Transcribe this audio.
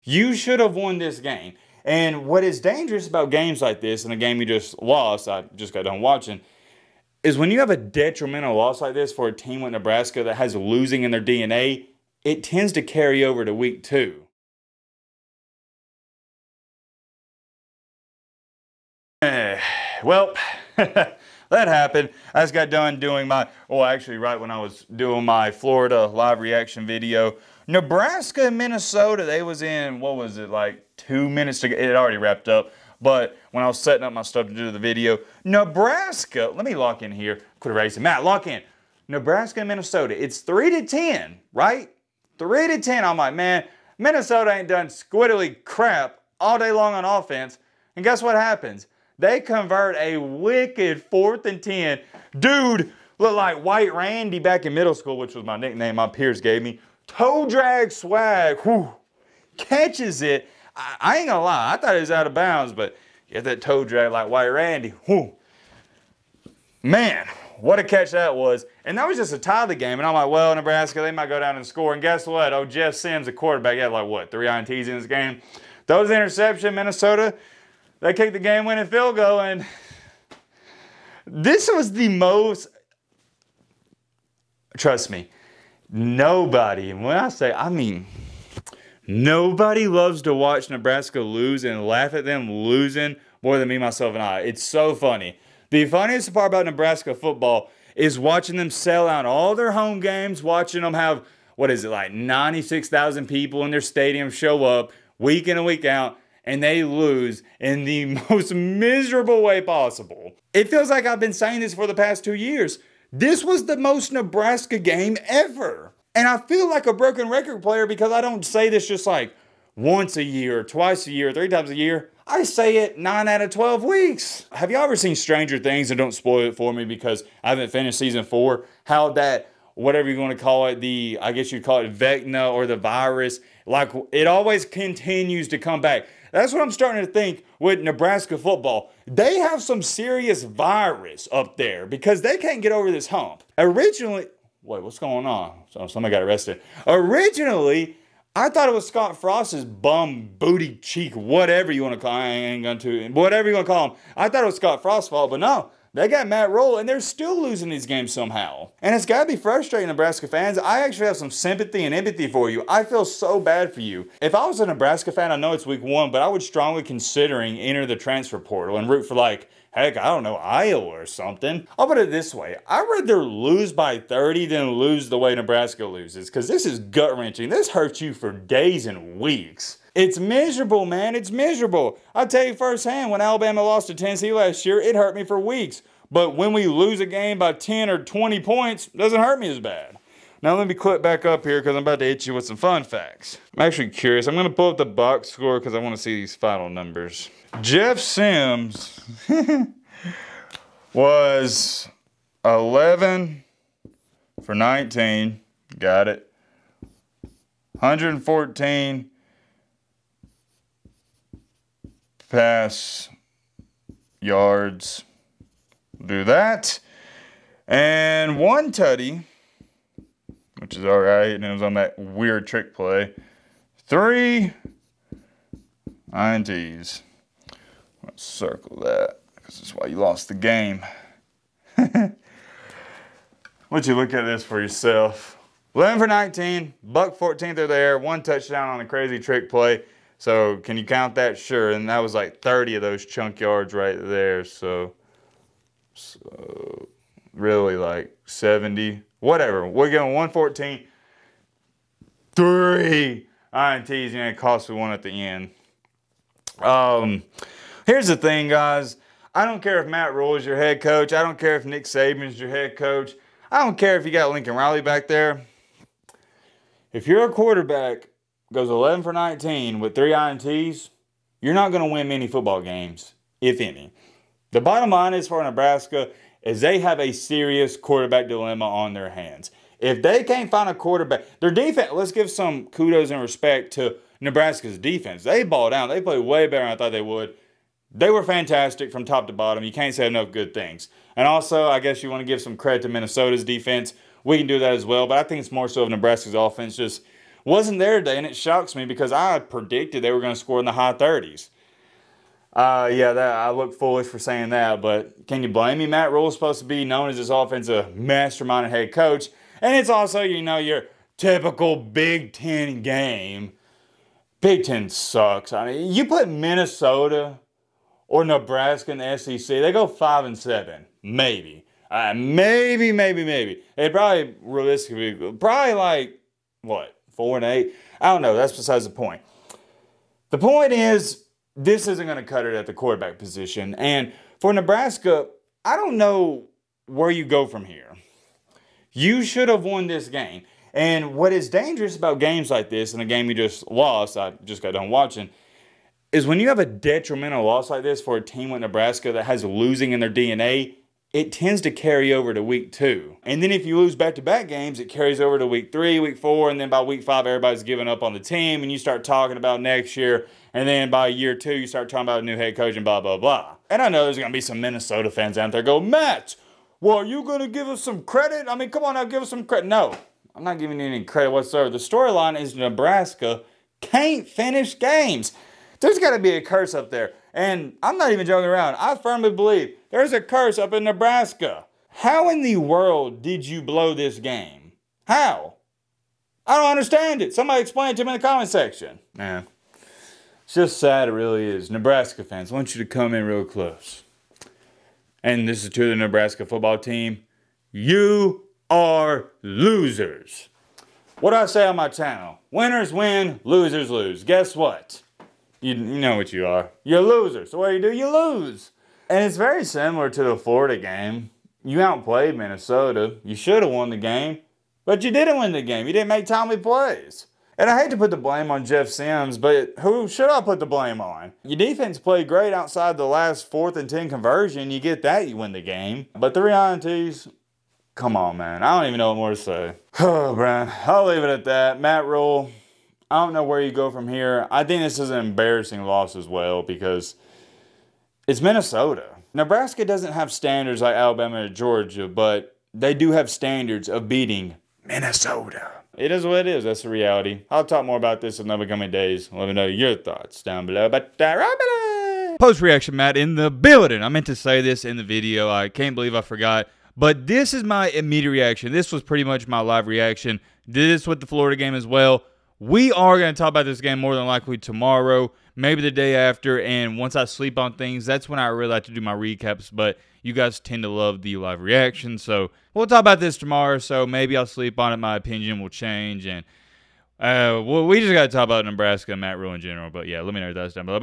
You should have won this game. And what is dangerous about games like this, and a game you just lost, I just got done watching, is when you have a detrimental loss like this for a team like Nebraska that has losing in their DNA, it tends to carry over to week 2. Well, that happened. I just got done doing my, actually right when I was doing my Florida live reaction video. Nebraska and Minnesota, they was in, what was it, like 2 minutes to get, it already wrapped up. But when I was setting up my stuff to do the video, Nebraska, let me lock in here, quit erasing. Matt, lock in. Nebraska and Minnesota, it's 3-10, right? 3-10. I'm like, man, Minnesota ain't done squiddly crap all day long on offense. And guess what happens? They convert a wicked 4th and 10. Dude looked like White Randy back in middle school, which was my nickname my peers gave me. Toe drag swag. Whew. Catches it. I ain't gonna lie. I thought it was out of bounds, but get that toe drag like White Randy. Whew. Man, what a catch that was. And that was just a tie of the game. And I'm like, well, Nebraska, they might go down and score. And guess what? Oh, Jeff Sims, the quarterback, he had like, what, 3 INTs in this game? Those interception, Minnesota, they kicked the game-winning field goal, and this was the most, trust me, nobody, and when I say, I mean, nobody loves to watch Nebraska lose and laugh at them losing more than me, myself, and I. It's so funny. The funniest part about Nebraska football is watching them sell out all their home games, watching them have, what is it, like 96,000 people in their stadium show up week in and week out, and they lose in the most miserable way possible. It feels like I've been saying this for the past 2 years. This was the most Nebraska game ever. And I feel like a broken record player because I don't say this just like once a year, twice a year, 3 times a year. I say it 9 out of 12 weeks. Have y'all ever seen Stranger Things? And don't spoil it for me because I haven't finished season 4. How that, whatever you're going to call it, I guess you'd call it Vecna or the virus, like it always continues to come back. That's what I'm starting to think with Nebraska football. They have some serious virus up there because they can't get over this hump. Originally, wait, what's going on? So somebody got arrested. Originally, I thought it was Scott Frost's bum, booty cheek, whatever you want to call him. I ain't going to, whatever you want to call him. I thought it was Scott Frost's fault, but no. They got Matt Rule, and they're still losing these games somehow. And it's got to be frustrating, Nebraska fans. I actually have some sympathy and empathy for you. I feel so bad for you. If I was a Nebraska fan, I know it's week 1, but I would strongly considering enter the transfer portal and root for like, heck, I don't know, Iowa or something. I'll put it this way. I'd rather lose by 30 than lose the way Nebraska loses, because this is gut-wrenching. This hurts you for days and weeks. It's miserable, man. It's miserable. I'll tell you firsthand, when Alabama lost to Tennessee last year, it hurt me for weeks. But when we lose a game by 10 or 20 points, it doesn't hurt me as bad. Now let me click back up here because I'm about to hit you with some fun facts. I'm actually curious. I'm going to pull up the box score because I want to see these final numbers. Jeff Sims was 11 for 19. Got it. 114 pass yards. Do that. And 1 tutty, which is all right, and it was on that weird trick play. 3 INTs. Let's circle that because that's why you lost the game. Let you look at this for yourself. 11 for 19, buck 14 through there, 1 touchdown on a crazy trick play. So can you count that? Sure. And that was like 30 of those chunk yards right there. So really like 70, whatever. We're going 114, 3 INTs, and it cost me 1 at the end. Here's the thing, guys. I don't care if Matt Rule is your head coach. I don't care if Nick Saban's your head coach. I don't care if you got Lincoln Riley back there. If you're a quarterback, goes 11 for 19 with 3 INTs, you're not going to win many football games, if any. The bottom line is for Nebraska is they have a serious quarterback dilemma on their hands. If they can't find a quarterback, their defense, let's give some kudos and respect to Nebraska's defense. They balled out. They played way better than I thought they would. They were fantastic from top to bottom. You can't say enough good things. And also, I guess you want to give some credit to Minnesota's defense. We can do that as well, but I think it's more so of Nebraska's offense. Just Wasn't there today, and it shocks me because I predicted they were going to score in the high 30s. Yeah, I look foolish for saying that, but can you blame me? Matt Rhule is supposed to be known as this offensive mastermind and head coach, and it's also, you know, your typical Big Ten game. Big Ten sucks. I mean, you put Minnesota or Nebraska in the SEC, they go 5-7, maybe. Maybe. It probably realistically, probably like, what, 4-8? I don't know. That's besides the point. The point is, this isn't going to cut it at the quarterback position. And for Nebraska, I don't know where you go from here. You should have won this game. And what is dangerous about games like this, and a game you just lost, I just got done watching, is when you have a detrimental loss like this for a team like Nebraska that has losing in their DNA, it tends to carry over to week 2. And then if you lose back-to-back games, it carries over to week 3, week 4, and then by week 5, everybody's giving up on the team, and you start talking about next year, and then by year 2, you start talking about a new head coach and blah, blah, blah. And I know there's going to be some Minnesota fans out there go, Matt, well, are you going to give us some credit? I mean, come on now, give us some credit. No, I'm not giving you any credit whatsoever. The storyline is Nebraska can't finish games. There's got to be a curse up there. And I'm not even joking around. I firmly believe there's a curse up in Nebraska. How in the world did you blow this game? How? I don't understand it. Somebody explain it to me in the comment section. Yeah. It's just sad, it really is. Nebraska fans, I want you to come in real close. And this is to the Nebraska football team. You are losers. What do I say on my channel? Winners win, losers lose. Guess what? You know what you are. You're losers. So what do? You lose. And it's very similar to the Florida game. You outplayed Minnesota. You should have won the game, but you didn't win the game. You didn't make timely plays. And I hate to put the blame on Jeff Sims, but who should I put the blame on? Your defense played great outside the last 4th and 10 conversion. You get that, you win the game. But the reality is, come on, man. I don't even know what more to say. Oh, Brian. I'll leave it at that. Matt Rhule, I don't know where you go from here. I think this is an embarrassing loss as well because it's Minnesota. Nebraska doesn't have standards like Alabama or Georgia, but they do have standards of beating Minnesota. It is what it is. That's the reality. I'll talk more about this in the coming days. Let me know your thoughts down below. Post-reaction Matt in the building. I meant to say this in the video. I can't believe I forgot. But this is my immediate reaction. This was pretty much my live reaction. Did this with the Florida game as well. We are going to talk about this game more than likely tomorrow, maybe the day after, and once I sleep on things, that's when I really like to do my recaps, but you guys tend to love the live reaction, so we'll talk about this tomorrow, so maybe I'll sleep on it, my opinion will change, and we just got to talk about Nebraska and Matt Rhule in general, but yeah, let me know your thoughts down below.